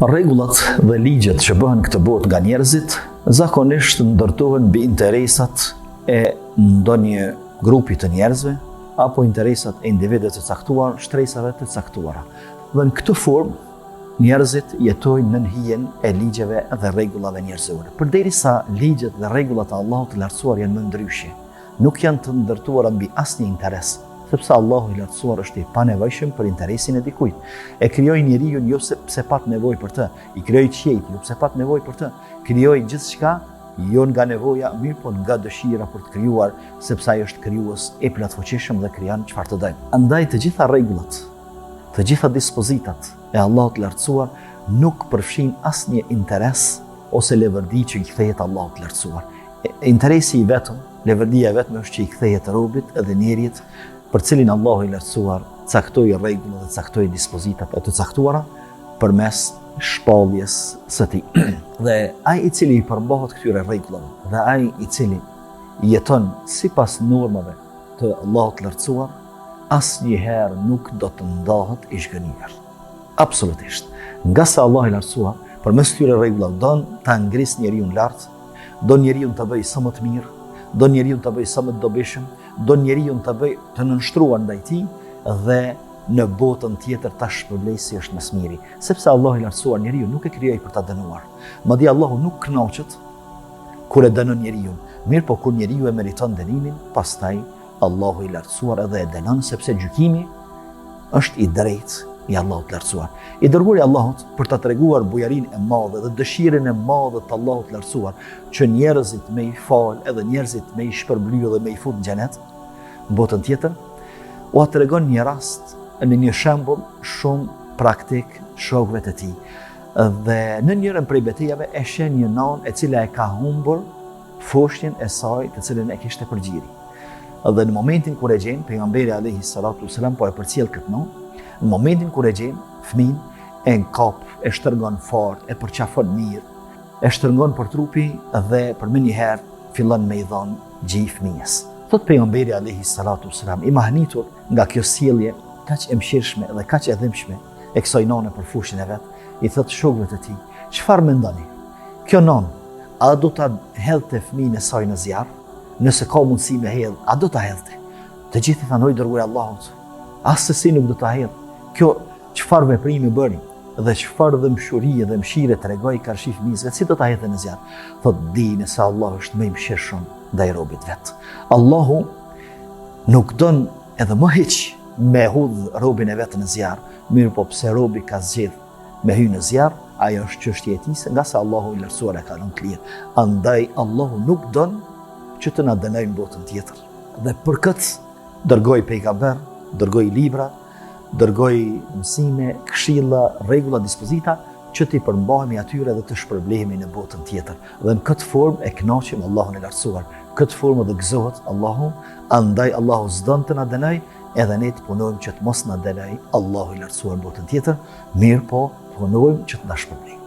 Rregullat dhe ligjet që bëhen këtë botë nga njerëzit zakonisht ndërtohen mbi interesat e ndonjë grupi të njerëzve apo interesat e individëve të caktuar, shtresave të caktuara. Dhe në këtë formë njerëzit jetojnë nën hijen e ligjeve dhe rregullave njerëzore. Përderisa ligjet dhe rregullat e Allahut të lartësuar janë më ndryshe, nuk janë të ndërtuara mbi asnjë interes, sepse Allahu i lartësuar është i panevojshëm për interesin e dikujt. E krijoi njeriu jo sepse pat nevojë për të, i krijoi qiejt jo sepse pat nevojë për të, krijoi gjithçka jo nga nevoja, mirë po nga dëshira për të krijuar, sepse ai është krijues i plotfuqishëm dhe krijon çfarë të dojë. Andaj të gjitha rregullat, të gjitha dispozitat e Allahut të lartësuar nuk përfshin asnjë interes ose levërdi që i kthehet Allahut të lartësuar. Interesi i vetëm, levërdia e vetme është që i kthehet robit edhe njerit për cilin Allahu i lartësuar caktoi rregulla dhe caktoi dispozitat e të caktuara përmes shpalljes së tij. Dhe ai i cili i përmbahet këtyre rregullave dhe ai i cili jeton sipas normave të Allahut të lartësuar, asnjëherë nuk do të ndahet i zhgënjur. Absolutisht. Nga sa Allah i lartësuar përmes këtyre rregullave don ta ngrisë njeriu lart, don njeriu të bëjë sa më të mirë, don njeriu të bëjë sa më të dobishëm, don njeriu të bëjë të nënshtruar ndaj tij dhe në botën tjetër ta shpërblejë si është më së miri, sepse Allah i lartësuar njeriu nuk e krijoi për ta dënuar. Madje Allahu nuk kënaqet kur e dënon njeriu, mirë po kur njeriu e meriton dënimin, pastaj Allahu i lartësuar edhe e dënon sepse gjykimi është i drejtë i Allahut të lartësuar. I dërguari i Allahut për ta treguar bujarinë e madhe dhe dëshirën e madhe të Allahut të lartësuar që njerëzit me i fal edhe njerëzit me i shpërblyë dhe me i fut në xhenet në botën tjetër, u tregon një rast në një shembull shumë praktik shokëve të tij. Dhe në njërin prej betejave e sheh një nan e cila e ka humbur foshnjën e saj të cilën e kishte përgjiri. Dhe në momentin kur e gjen, pejgamberi alayhi salatu wasalam po e përcjell këtë nan, në momentin kur e gjen, fëmin e nkap, e shtërngon fort, e përqafon mirë, e shtërngon për trupi dhe për më njëherë fillon me i dhënë gjej fëmijës. Thot pejgamberi alayhi salatu wasalam, i mahnitur nga kjo sjellje kaq e mëshirshme dhe kaq e dhimbshme e kësaj nane për fushin e vet, i thot shokëve të tij, çfarë mendoni? Kjo nan, a do ta hedhte fëmijën e saj në zjarr? Nëse ka mundësi me hedh, a do ta hedhte? Të gjithë i thanë dërguari Allahut, asesi nuk do ta hedh. Kjo çfarë veprimi bëri dhe çfarë dëmshurie dhe mëshire tregoi karshi fëmijësve, si do ta hedhte në zjarr? Thot dini se Allah është më i mëshirshëm ndaj robit vet. Allahu nuk don edhe më hiç me hudh robin e vet në zjarr, mirë po pse robi ka zgjedh me hyrë në zjarr, ajo është çështje e tij, nga sa Allahu i lartësuar e ka lënë të lirë. Andaj Allahu nuk don që të na dënojnë botën tjetër. Dhe për këtë dërgoi pejgamber, dërgoi libra, dërgoi mësime, këshilla, rregulla, dispozita që t'i përmbahemi atyre dhe të shpërblehemi në botën tjetër. Dhe në këtë formë e kënaqim Allahun e lartësuar. Këtë formë dhe gëzohet Allahu, andaj Allahu s'don të na dënoj, edhe ne të punojmë që të mos na dënoj Allahu i lartësuar në botën tjetër, mirë po punojmë që të na shpërblejë.